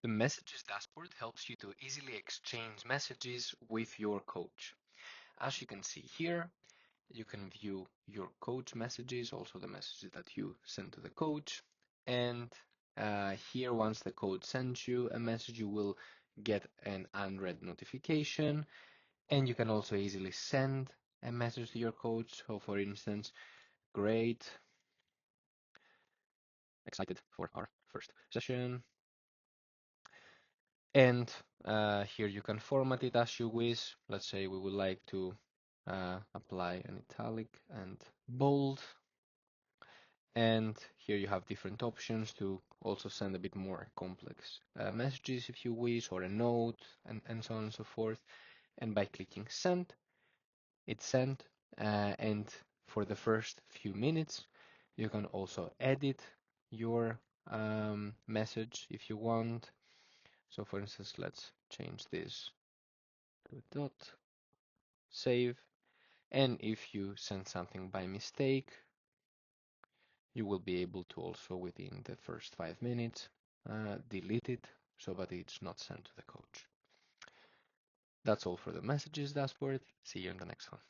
The Messages dashboard helps you to easily exchange messages with your coach. As you can see here, you can view your coach messages, also the messages that you send to the coach. And here, once the coach sends you a message, you will get an unread notification. And you can also easily send a message to your coach. So, for instance, great, excited for our first session. And here you can format it as you wish. Let's say we would like to apply an italic and bold. And here you have different options to also send a bit more complex messages if you wish, or a note, and so on and so forth. And by clicking send, it's sent. And for the first few minutes, you can also edit your message if you want. So for instance, let's change this to a dot, save. And if you send something by mistake, you will be able to also within the first 5 minutes delete it so that it's not sent to the coach. That's all for the messages dashboard. See you in the next one.